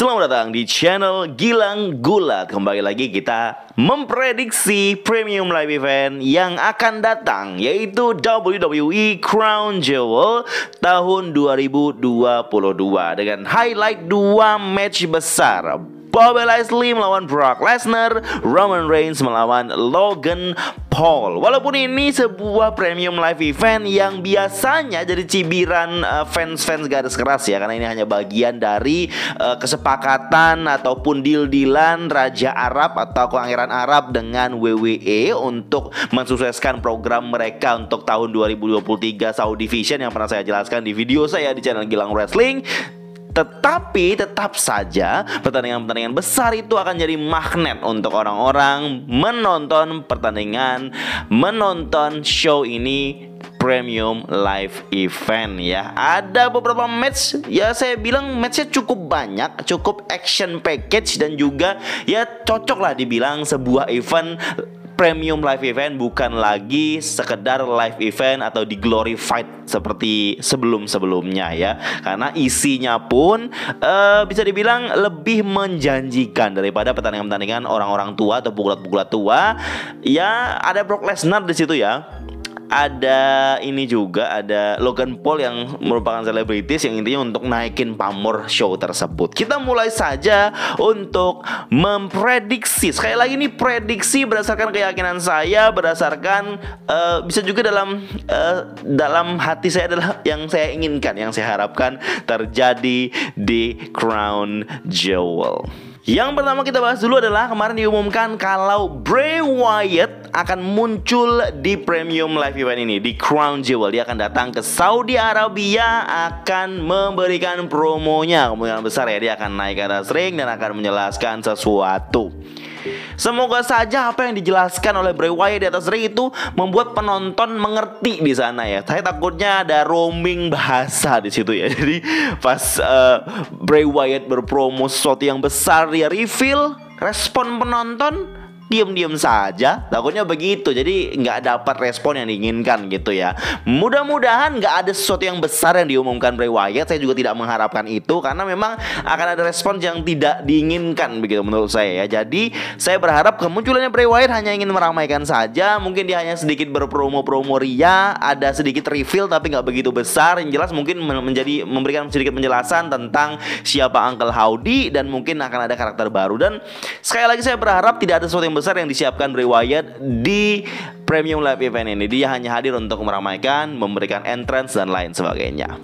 Selamat datang di channel Gilang Gulat. Kembali lagi kita memprediksi premium live event yang akan datang, yaitu WWE Crown Jewel tahun 2022 dengan highlight 2 match besar. Bobby Lashley melawan Brock Lesnar, Roman Reigns melawan Logan Paul. Walaupun ini sebuah premium live event yang biasanya jadi cibiran fans-fans garis keras ya, karena ini hanya bagian dari kesepakatan ataupun deal-dealan Raja Arab atau Pangeran Arab dengan WWE untuk mensukseskan program mereka untuk tahun 2023 Saudi Vision yang pernah saya jelaskan di video saya di channel Gilang Wrestling. Tetapi tetap saja pertandingan-pertandingan besar itu akan jadi magnet untuk orang-orang menonton pertandingan, menonton show ini premium live event ya. Ada beberapa match ya, saya bilang matchnya cukup banyak, cukup action package, dan juga ya cocok lah dibilang sebuah event premium live event, bukan lagi sekedar live event atau di glorified seperti sebelum-sebelumnya ya. Karena isinya pun bisa dibilang lebih menjanjikan daripada pertandingan-pertandingan orang-orang tua atau pukulat-pukulat tua. Ya, ada Brock Lesnar di situ ya. Ada ini juga, ada Logan Paul yang merupakan selebritis yang intinya untuk naikin pamor show tersebut. Kita mulai saja untuk memprediksi. Sekali lagi ini prediksi berdasarkan keyakinan saya, berdasarkan bisa juga dalam hati saya adalah yang saya inginkan, yang saya harapkan terjadi di Crown Jewel. Yang pertama kita bahas dulu adalah kemarin diumumkan kalau Bray Wyatt akan muncul di premium live event ini, di Crown Jewel. Dia akan datang ke Saudi Arabia, akan memberikan promonya. Kemungkinan besar ya dia akan naik ke atas ring dan akan menjelaskan sesuatu. Semoga saja apa yang dijelaskan oleh Bray Wyatt di atas ring itu membuat penonton mengerti di sana ya. Saya takutnya ada roaming bahasa di situ ya. Jadi pas Bray Wyatt berpromo sesuatu yang besar, dia reveal, respon penonton diam-diam saja, takutnya begitu. Jadi nggak dapat respon yang diinginkan gitu ya. Mudah-mudahan nggak ada sesuatu yang besar yang diumumkan Bray Wyatt. Saya juga tidak mengharapkan itu, karena memang akan ada respon yang tidak diinginkan begitu menurut saya ya. Jadi saya berharap kemunculannya Bray Wyatt hanya ingin meramaikan saja. Mungkin dia hanya sedikit berpromo-promo ria, ada sedikit reveal tapi nggak begitu besar. Yang jelas mungkin memberikan sedikit penjelasan tentang siapa Uncle Howdy, dan mungkin akan ada karakter baru. Dan sekali lagi saya berharap tidak ada sesuatu yang besar yang disiapkan Bray Wyatt di premium live event ini. Dia hanya hadir untuk meramaikan, memberikan entrance dan lain sebagainya.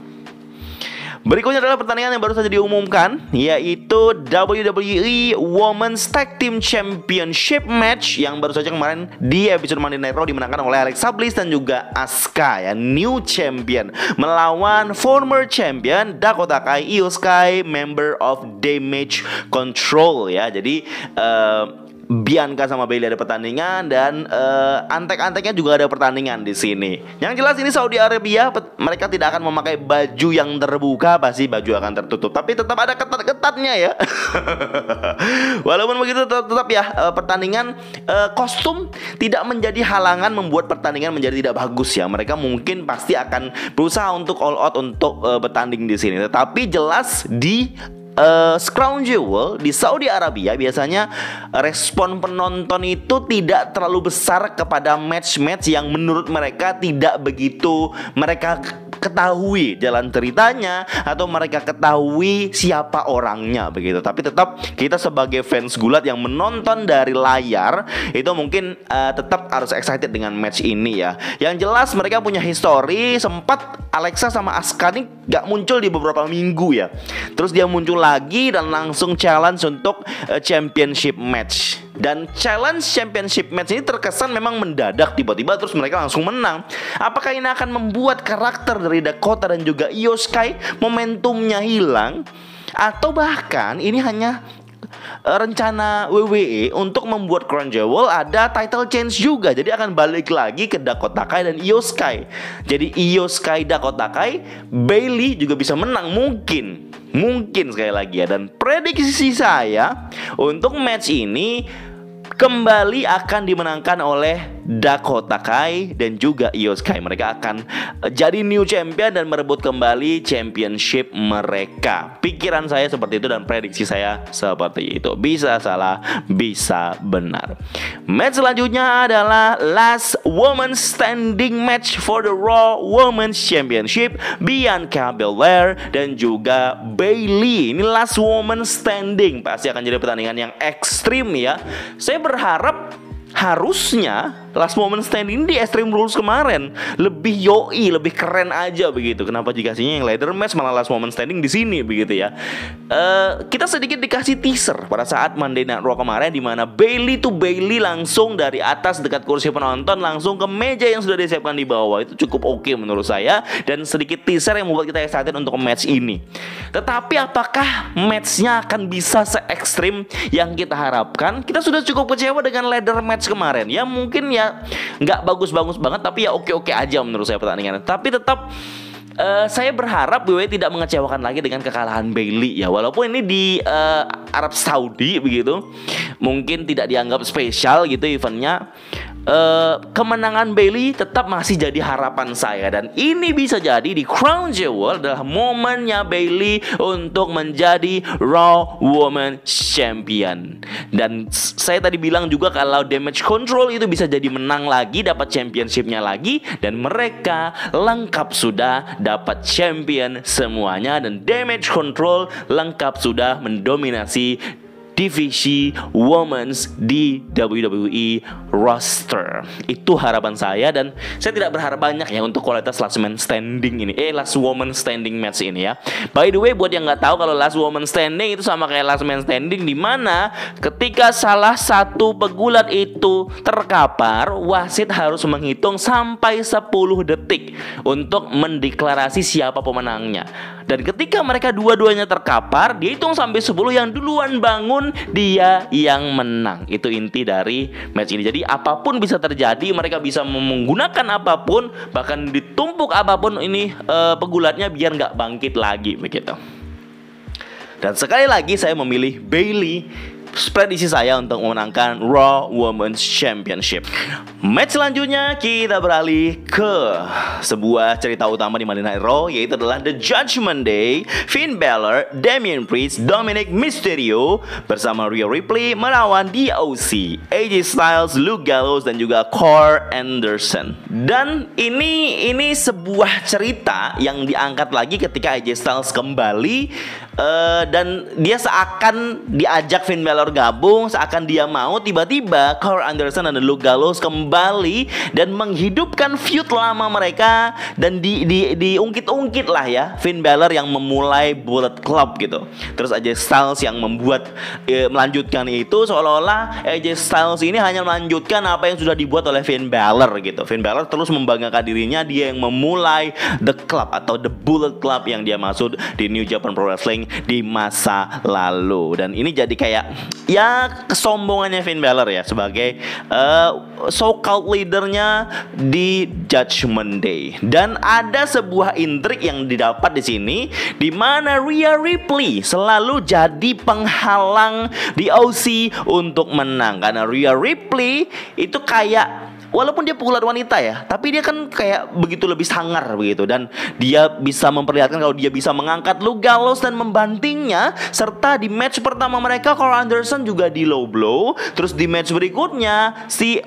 Berikutnya adalah pertandingan yang baru saja diumumkan, yaitu WWE Women's Tag Team Championship match yang baru saja kemarin di episode Monday Night Raw dimenangkan oleh Alexa Bliss dan juga Asuka ya, new champion, melawan former champion Dakota Kai, Io Sky, member of Damage Control ya. Jadi Bianca sama Bayley ada pertandingan, dan antek-anteknya juga ada pertandingan di sini. Yang jelas ini Saudi Arabia, mereka tidak akan memakai baju yang terbuka, pasti baju akan tertutup. Tapi tetap ada ketat-ketatnya ya. Walaupun begitu tetap ya, pertandingan kostum tidak menjadi halangan membuat pertandingan menjadi tidak bagus ya. Mereka mungkin pasti akan berusaha untuk all out untuk bertanding di sini. Tetapi jelas di Crown Jewel di Saudi Arabia biasanya respon penonton itu tidak terlalu besar kepada match-match yang menurut mereka tidak begitu mereka ketahui jalan ceritanya atau mereka ketahui siapa orangnya begitu. Tapi tetap kita sebagai fans gulat yang menonton dari layar itu mungkin tetap harus excited dengan match ini ya. Yang jelas mereka punya history. Sempat Alexa sama Asuka nih gak muncul di beberapa minggu ya. Terus dia muncul lagi dan langsung challenge untuk championship match. Dan challenge championship match ini terkesan memang mendadak, tiba-tiba terus mereka langsung menang. Apakah ini akan membuat karakter dari Dakota dan juga Io Sky momentumnya hilang? Atau bahkan ini hanya rencana WWE untuk membuat Crown Jewel ada title change juga. Jadi akan balik lagi ke Dakota Kai dan Io Sky. Jadi Io Sky, Dakota Kai, Bayley juga bisa menang mungkin sekali lagi ya. Dan prediksi saya untuk match ini kembali akan dimenangkan oleh Dakota Kai dan juga Io Sky. Mereka akan jadi new champion dan merebut kembali championship mereka. Pikiran saya seperti itu dan prediksi saya seperti itu. Bisa salah, bisa benar. Match selanjutnya adalah last woman standing match for the Raw Women's Championship, Bianca Belair dan juga Bayley. Ini last woman standing, pasti akan jadi pertandingan yang ekstrim ya. Saya berharap harusnya last moment standing di Extreme Rules kemarin lebih yoi, lebih keren aja begitu. Kenapa dikasihnya yang ladder match malah last moment standing di sini begitu ya? Kita sedikit dikasih teaser pada saat Monday Night Raw kemarin, di mana Bayley langsung dari atas dekat kursi penonton langsung ke meja yang sudah disiapkan di bawah. Itu cukup oke menurut saya, dan sedikit teaser yang membuat kita excited untuk match ini. Tetapi apakah matchnya akan bisa se-ekstrim yang kita harapkan? Kita sudah cukup kecewa dengan ladder match kemarin. Ya mungkin ya nggak bagus-bagus banget, tapi ya oke-oke aja menurut saya pertandingannya. Tapi tetap saya berharap WWE tidak mengecewakan lagi dengan kekalahan Bayley ya. Walaupun ini di Arab Saudi begitu, mungkin tidak dianggap spesial gitu eventnya. Kemenangan Bayley tetap masih jadi harapan saya, dan ini bisa jadi di Crown Jewel adalah momennya Bayley untuk menjadi Raw Women Champion. Dan saya tadi bilang juga kalau Damage Control itu bisa jadi menang lagi, dapat championshipnya lagi, dan mereka lengkap sudah dapat champion semuanya, dan Damage Control lengkap sudah mendominasi divisi Women's di WWE roster. Itu harapan saya, dan saya tidak berharap banyak ya untuk kualitas last man standing ini, last woman standing match ini ya. By the way, buat yang nggak tahu, kalau last woman standing itu sama kayak last man standing, di mana ketika salah satu pegulat itu terkapar, wasit harus menghitung sampai 10 detik untuk mendeklarasi siapa pemenangnya. Dan ketika mereka dua-duanya terkapar, dihitung sampai 10, yang duluan bangun dia yang menang. Itu inti dari match ini. Jadi apapun bisa terjadi, mereka bisa menggunakan apapun, bahkan ditumpuk apapun ini pegulatnya biar nggak bangkit lagi begitu. Dan sekali lagi saya memilih Bayley, prediksi saya untuk memenangkan Raw Women's Championship. Match selanjutnya kita beralih ke sebuah cerita utama di Monday Night Raw, yaitu adalah The Judgment Day. Finn Balor, Damian Priest, Dominic Mysterio bersama Rhea Ripley melawan DOC, AJ Styles, Luke Gallows dan juga Karl Anderson. Dan ini sebuah cerita yang diangkat lagi ketika AJ Styles kembali, dan dia seakan diajak Finn Balor gabung, seakan dia mau, tiba-tiba Karl Anderson dan Luke Gallows kembali dan menghidupkan feud lama mereka, dan diungkit-ungkit lah ya, Finn Balor yang memulai Bullet Club gitu. Terus AJ Styles yang melanjutkan itu, seolah-olah AJ Styles ini hanya melanjutkan apa yang sudah dibuat oleh Finn Balor gitu. Finn Balor terus membanggakan dirinya, dia yang memulai The Club atau The Bullet Club yang dia maksud di New Japan Pro Wrestling di masa lalu. Dan ini jadi kayak ya kesombongannya Finn Balor ya sebagai so-called leadernya di Judgment Day. Dan ada sebuah intrik yang didapat di sini, di mana Rhea Ripley selalu jadi penghalang di OC untuk menang, karena Rhea Ripley itu kayak, walaupun dia pegulat wanita ya, tapi dia kan kayak begitu lebih sangar begitu, dan dia bisa memperlihatkan kalau dia bisa mengangkat Luke Gallows dan membantingnya. Serta di match pertama mereka, Karl Anderson juga di low blow. Terus di match berikutnya si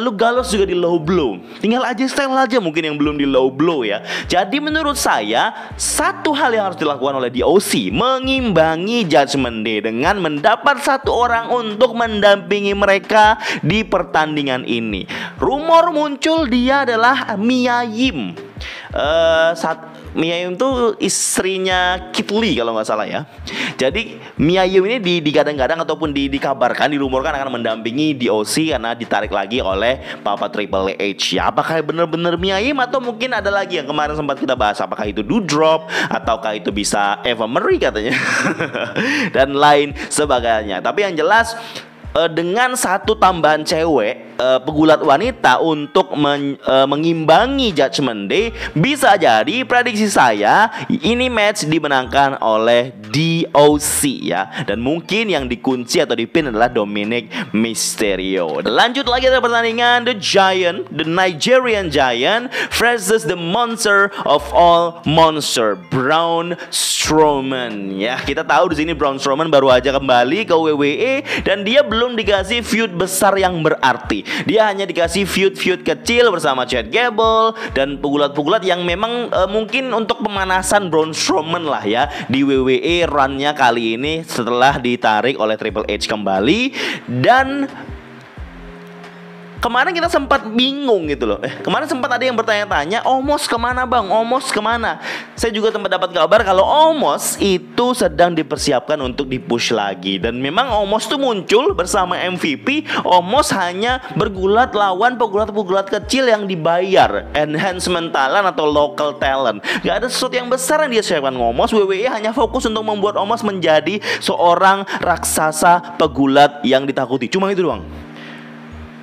Luke Gallows juga di low blow. Tinggal AJ Styles aja mungkin yang belum di low blow ya. Jadi menurut saya satu hal yang harus dilakukan oleh DOC, mengimbangi Judgment Day dengan mendapat satu orang untuk mendampingi mereka di pertandingan ini. Rumor muncul dia adalah Mia Yim. Mia Yim itu istrinya Kit Lee kalau nggak salah ya. Jadi Mia Yim ini digadang-gadang ataupun dikabarkan, dirumorkan akan mendampingi DOC karena ditarik lagi oleh Papa Triple H. Ya, apakah benar-benar Mia Yim atau mungkin ada lagi yang kemarin sempat kita bahas, apakah itu Doudrop ataukah itu bisa Eva Marie katanya dan lain sebagainya. Tapi yang jelas dengan satu tambahan cewek pegulat wanita untuk mengimbangi Judgment Day, bisa jadi prediksi saya ini match dimenangkan oleh DOC ya. Dan mungkin yang dikunci atau dipin adalah Dominic Mysterio. Lanjut lagi ada pertandingan The Giant, the Nigerian Giant versus the monster of all monster, Braun Strowman. Ya, kita tahu di sini Braun Strowman baru aja kembali ke WWE dan dia belum dikasih feud besar yang berarti. Dia hanya dikasih feud-feud kecil bersama Chad Gable dan pegulat-pegulat yang memang mungkin untuk pemanasan Braun Strowman lah ya di WWE run-nya kali ini setelah ditarik oleh Triple H kembali. Dan kemarin kita sempat bingung gitu loh. Kemarin sempat ada yang bertanya-tanya, Omos kemana bang? Omos kemana? Saya juga sempat dapat kabar kalau Omos itu sedang dipersiapkan untuk dipush lagi. Dan memang Omos tuh muncul bersama MVP. Omos hanya bergulat lawan pegulat-pegulat kecil yang dibayar enhancement talent atau local talent. Gak ada sesuatu yang besar yang dia siapkan Omos. WWE hanya fokus untuk membuat Omos menjadi seorang raksasa pegulat yang ditakuti. Cuma itu doang.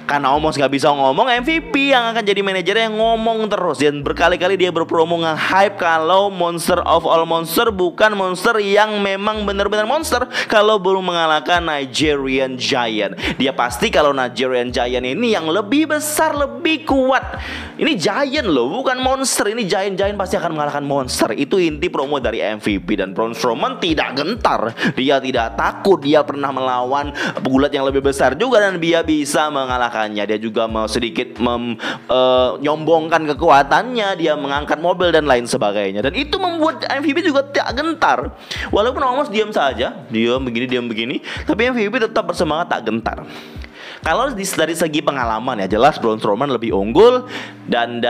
Karena Omos gak bisa ngomong, MVP yang akan jadi manajer yang ngomong terus. Dan berkali-kali dia berpromo nge-hype kalau monster of all monster bukan monster yang memang benar-benar monster kalau baru mengalahkan Nigerian Giant. Dia pasti kalau Nigerian Giant ini yang lebih besar, lebih kuat. Ini Giant loh, bukan monster. Ini Giant pasti akan mengalahkan monster. Itu inti promo dari MVP. Dan Braun Strowman tidak gentar, dia tidak takut. Dia pernah melawan pegulat yang lebih besar juga dan dia bisa mengalahkan. Dia juga mau sedikit menyombongkan kekuatannya. Dia mengangkat mobil dan lain sebagainya. Dan itu membuat MVP juga tidak gentar. Walaupun Omos diam saja, diam begini, tapi MVP tetap bersemangat tak gentar. Kalau dari segi pengalaman ya jelas Braun Strowman lebih unggul dan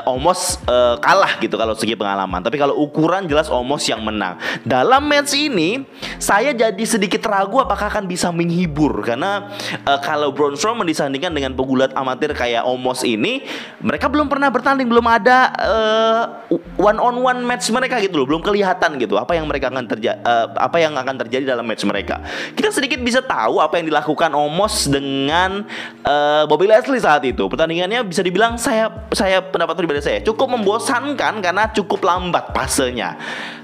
Omos kalah gitu kalau segi pengalaman. Tapi kalau ukuran jelas Omos yang menang. Dalam match ini saya jadi sedikit ragu apakah akan bisa menghibur karena kalau Braun Strowman disandingkan dengan pegulat amatir kayak Omos ini, mereka belum pernah bertanding, belum ada one on one match mereka gitu loh, belum kelihatan gitu apa yang akan terjadi dalam match mereka. Kita sedikit bisa tahu apa yang dilakukan Omos dengan Bobby Lashley saat itu. Pertandingannya bisa dibilang saya pendapat pribadi saya cukup membosankan karena cukup lambat pasenya.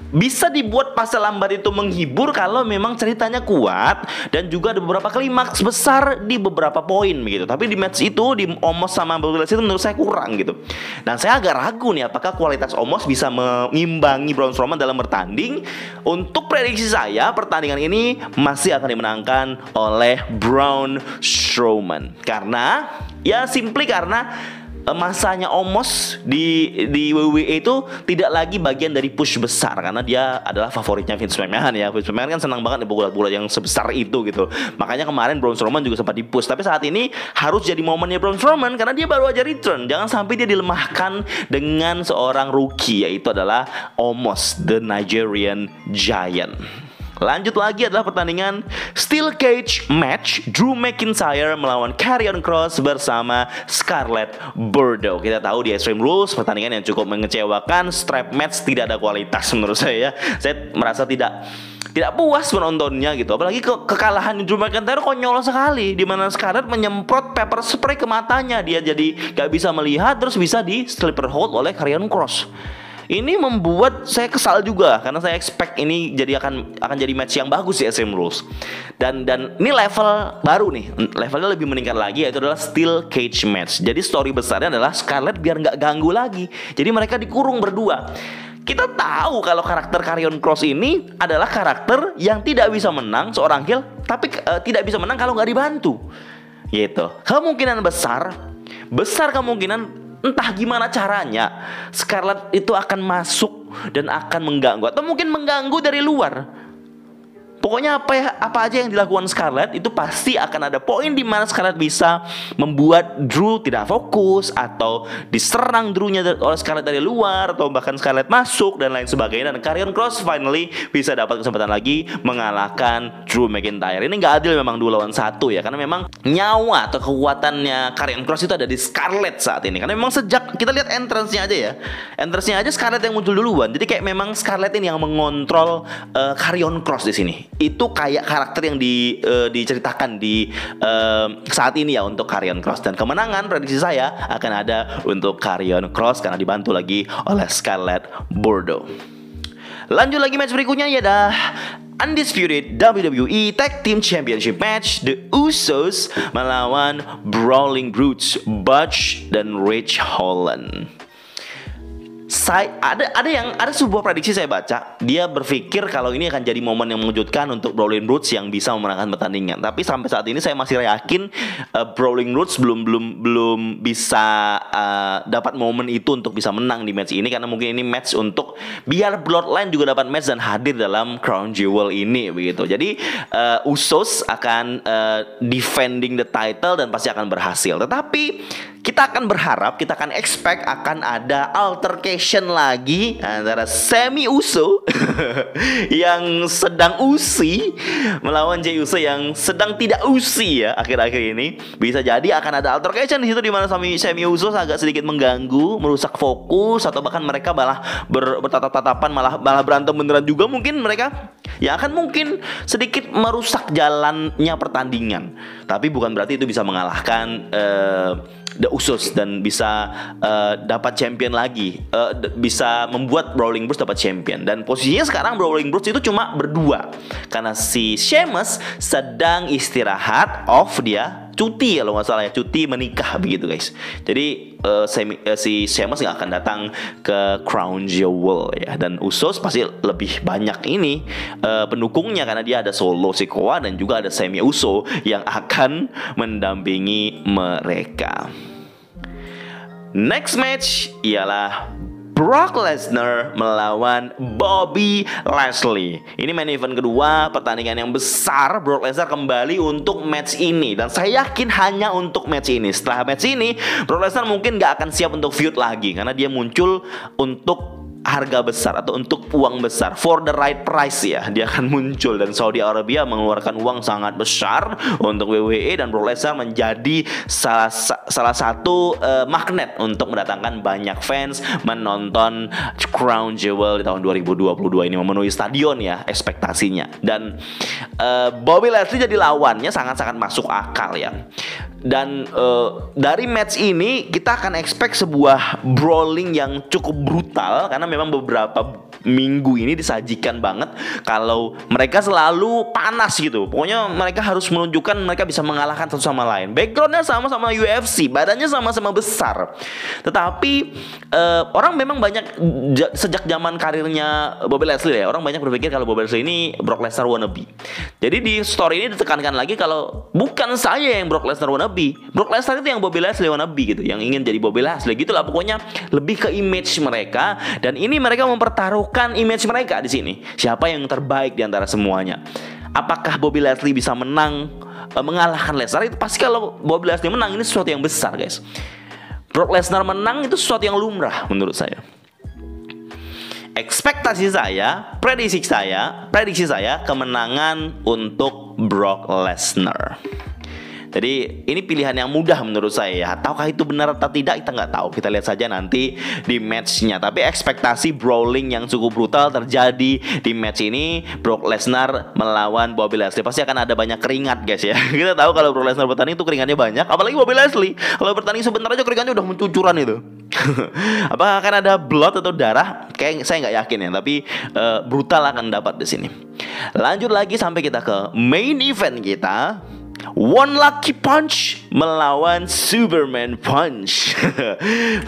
Bisa dibuat fase lambat itu menghibur kalau memang ceritanya kuat dan juga ada beberapa klimaks besar di beberapa poin begitu. Tapi di match itu di Omos sama Bobby Lashley itu menurut saya kurang gitu. Dan saya agak ragu nih apakah kualitas Omos bisa mengimbangi Braun Strowman dalam bertanding. Untuk prediksi saya pertandingan ini masih akan dimenangkan oleh Braun Strowman. Karena masanya Omos di WWE itu tidak lagi bagian dari push besar karena dia adalah favoritnya Vince McMahon ya. Vince McMahon kan senang banget di bola-bola yang sebesar itu gitu. Makanya kemarin Braun Strowman juga sempat di-push. Tapi saat ini harus jadi momennya Braun Strowman karena dia baru aja return. Jangan sampai dia dilemahkan dengan seorang rookie yaitu adalah Omos, the Nigerian Giant. Lanjut lagi adalah pertandingan Steel Cage match Drew McIntyre melawan Karrion Kross bersama Scarlett Bordeaux. Kita tahu di Extreme Rules pertandingan yang cukup mengecewakan, strap match tidak ada kualitas menurut saya. Saya merasa tidak puas menontonnya gitu. Apalagi kekalahan Drew McIntyre konyol sekali, di mana Scarlett menyemprot pepper spray ke matanya. Dia jadi gak bisa melihat terus bisa di sleeper hold oleh Karrion Kross. Ini membuat saya kesal juga karena saya expect ini akan jadi match yang bagus di Extreme Rules. Dan ini level baru nih, levelnya lebih meningkat lagi yaitu adalah Steel Cage match. Jadi story besarnya adalah Scarlett biar nggak ganggu lagi. Jadi mereka dikurung berdua. Kita tahu kalau karakter Karrion Kross ini adalah karakter yang tidak bisa menang seorang heel, tapi tidak bisa menang kalau nggak dibantu. Gitu. Kemungkinan besar kemungkinan entah gimana caranya Scarlett itu akan masuk dan akan mengganggu atau mungkin mengganggu dari luar. Pokoknya apa aja yang dilakukan Scarlett itu pasti akan ada poin di mana Scarlett bisa membuat Drew tidak fokus atau diserang Drew-nya oleh Scarlett dari luar atau bahkan Scarlett masuk dan lain sebagainya. Dan Karrion Kross finally bisa dapat kesempatan lagi mengalahkan Drew McIntyre. Ini nggak adil memang 2 lawan 1 ya, karena memang nyawa atau kekuatannya Karrion Kross itu ada di Scarlett saat ini. Karena memang sejak kita lihat entrance-nya aja ya, entrance-nya aja Scarlett yang muncul duluan. Jadi kayak memang Scarlett ini yang mengontrol Karrion Kross di sini. Itu kayak karakter yang diceritakan di saat ini ya untuk Karrion Kross. Dan kemenangan prediksi saya akan ada untuk Karrion Kross karena dibantu lagi oleh Scarlett Bordeaux. Lanjut lagi match berikutnya ya dah Undisputed WWE Tag Team Championship match, The Usos melawan Brawling Brutes, Butch dan Ridge Holland. Ada sebuah prediksi saya baca, dia berpikir kalau ini akan jadi momen yang mengejutkan untuk Brawling Brutes yang bisa memenangkan pertandingan. Tapi sampai saat ini saya masih yakin Brawling Brutes belum bisa dapat momen itu untuk bisa menang di match ini, karena mungkin ini match untuk biar Bloodline juga dapat match dan hadir dalam Crown Jewel ini begitu. Jadi Usos akan defending the title dan pasti akan berhasil. Tetapi kita akan berharap, kita akan expect akan ada altercation lagi antara Sami Uso yang sedang usi melawan Jey Uso yang sedang tidak usi ya akhir-akhir ini. Bisa jadi akan ada altercation di situ di mana Sami Uso agak sedikit mengganggu, merusak fokus, atau bahkan mereka malah bertatap-tatapan, malah berantem beneran juga mungkin mereka. Ya akan mungkin sedikit merusak jalannya pertandingan. Tapi bukan berarti itu bisa mengalahkan The Usos dan bisa dapat champion lagi, bisa membuat Brawling Brutes dapat champion. Dan posisinya sekarang Brawling Brutes itu cuma berdua karena si Sheamus sedang istirahat, off dia, cuti kalau nggak salah ya, cuti menikah begitu guys. Jadi si Sheamus nggak akan datang ke Crown Jewel ya, dan Usos pasti lebih banyak ini pendukungnya karena dia ada Solo Sikoa dan juga ada Sami Uso yang akan mendampingi mereka. Next match ialah Brock Lesnar melawan Bobby Lashley. Ini main event kedua, pertandingan yang besar. Brock Lesnar kembali untuk match ini, dan saya yakin hanya untuk match ini. Setelah match ini, Brock Lesnar mungkin gak akan siap untuk feud lagi, karena dia muncul untuk harga besar atau untuk uang besar, for the right price ya. Dia akan muncul dan Saudi Arabia mengeluarkan uang sangat besar untuk WWE, dan Brock Lesnar menjadi salah satu magnet untuk mendatangkan banyak fans menonton Crown Jewel di tahun 2022 ini, memenuhi stadion ya ekspektasinya. Dan Bobby Lashley jadi lawannya sangat-sangat masuk akal ya. Dan dari match ini kita akan expect sebuah brawling yang cukup brutal, karena memang beberapa minggu ini disajikan banget kalau mereka selalu panas gitu. Pokoknya mereka harus menunjukkan mereka bisa mengalahkan satu sama lain. Backgroundnya sama-sama UFC, badannya sama-sama besar. Tetapi orang memang banyak sejak zaman karirnya Bobby Lashley ya, orang banyak berpikir kalau Bobby Lashley ini Brock Lesnar wannabe. Jadi di story ini ditekankan lagi kalau bukan saya yang Brock Lesnar wannabe, Brock Lesnar itu yang Bobby Lashley wannabe gitu, yang ingin jadi Bobby Lashley gitulah. Pokoknya lebih ke image mereka, dan ini mereka mempertaruhkan image mereka di sini. Siapa yang terbaik di antara semuanya? Apakah Bobby Lashley bisa menang, mengalahkan Lesnar? Itu pasti kalau Bobby Lashley menang ini sesuatu yang besar guys. Brock Lesnar menang itu sesuatu yang lumrah menurut saya. Ekspektasi saya, prediksi saya kemenangan untuk Brock Lesnar. Jadi ini pilihan yang mudah menurut saya ya. Ataukah itu benar atau tidak kita nggak tahu. Kita lihat saja nanti di matchnya. Tapi ekspektasi brawling yang cukup brutal terjadi di match ini. Brock Lesnar melawan Bobby Lashley. Pasti akan ada banyak keringat guys ya. Kita tahu kalau Brock Lesnar bertanding itu keringatnya banyak. Apalagi Bobby Lashley, kalau bertanding sebentar aja keringatnya udah mencucuran itu. Apakah akan ada blood atau darah? Kayak saya nggak yakin ya. Tapi brutal akan dapat di sini. Lanjut lagi sampai kita ke main event kita. One Lucky Punch melawan Superman Punch.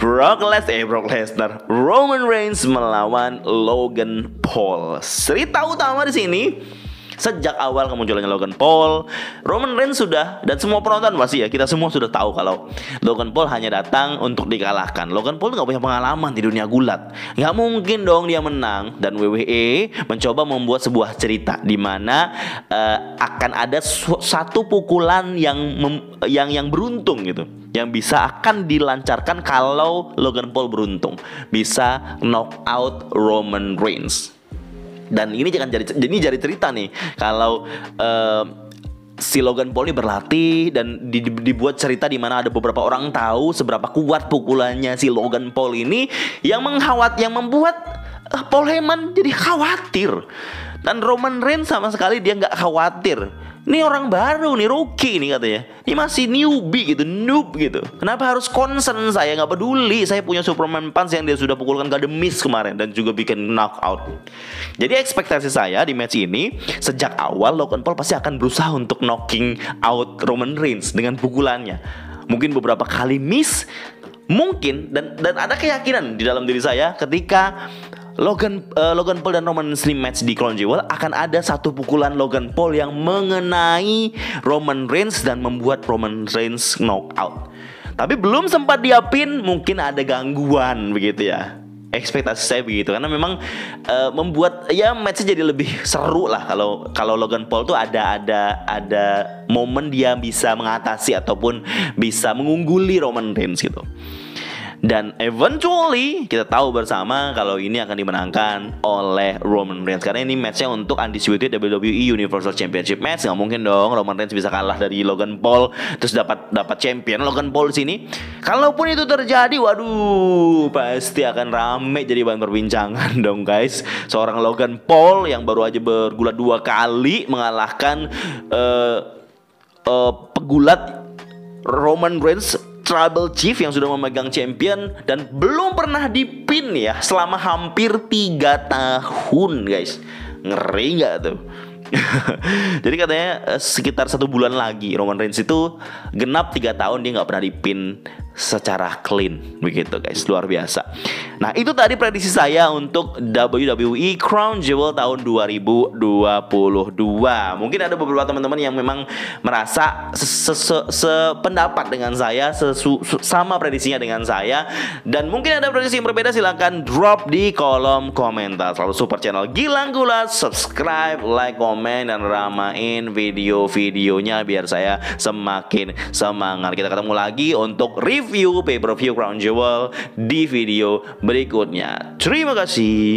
Brock Lesnar, Roman Reigns melawan Logan Paul. Cerita utama di sini, sejak awal kemunculannya Logan Paul, Roman Reigns sudah, dan semua penonton pasti ya, kita semua sudah tahu kalau Logan Paul hanya datang untuk dikalahkan. Logan Paul nggak punya pengalaman di dunia gulat, nggak mungkin dong dia menang. Dan WWE mencoba membuat sebuah cerita di mana akan ada satu pukulan yang beruntung gitu, yang bisa akan dilancarkan kalau Logan Paul beruntung bisa knock out Roman Reigns. Dan ini jadi cerita nih kalau si Logan Paul ini berlatih dan dibuat cerita di mana ada beberapa orang tahu seberapa kuat pukulannya si Logan Paul ini yang membuat Paul Heyman jadi khawatir. Dan Roman Reigns sama sekali dia nggak khawatir. Ini orang baru nih, rookie nih katanya. Ini masih newbie gitu, noob gitu. Kenapa harus concern saya? Nggak peduli, saya punya Superman Punch yang dia sudah pukulkan ke The Miz kemarin dan juga bikin knockout. Jadi ekspektasi saya di match ini, sejak awal Logan Paul pasti akan berusaha untuk knocking out Roman Reigns dengan pukulannya. Mungkin beberapa kali miss, mungkin dan ada keyakinan di dalam diri saya ketika Logan Paul dan Roman Reigns match di Crown Jewel akan ada satu pukulan Logan Paul yang mengenai Roman Reigns dan membuat Roman Reigns knockout. Tapi belum sempat dia pin, mungkin ada gangguan begitu ya. Ekspektasi saya begitu karena memang membuat ya matchnya jadi lebih seru lah kalau Logan Paul tuh ada momen dia bisa mengatasi ataupun bisa mengungguli Roman Reigns gitu. Dan eventually kita tahu bersama kalau ini akan dimenangkan oleh Roman Reigns karena ini matchnya untuk undisputed WWE Universal Championship match. Nggak mungkin dong Roman Reigns bisa kalah dari Logan Paul terus dapat champion Logan Paul di sini. Kalaupun itu terjadi, waduh, pasti akan rame jadi bahan perbincangan dong guys. Seorang Logan Paul yang baru aja bergulat 2 kali mengalahkan pegulat Roman Reigns, Tribal Chief yang sudah memegang champion dan belum pernah dipin ya selama hampir 3 tahun guys. Ngeri nggak tuh? Jadi katanya sekitar 1 bulan lagi Roman Reigns itu genap 3 tahun dia nggak pernah dipin secara clean begitu guys, luar biasa. Nah itu tadi prediksi saya untuk WWE Crown Jewel tahun 2022. Mungkin ada beberapa teman-teman yang memang merasa sependapat dengan saya, sama prediksinya dengan saya, dan mungkin ada prediksi yang berbeda. Silahkan drop di kolom komentar. Selalu support channel Gilang Gulat, subscribe, like, komen, dan ramain video-videonya biar saya semakin semangat. Kita ketemu lagi untuk review pay-per-view Crown Jewel di video berikutnya. Terima kasih.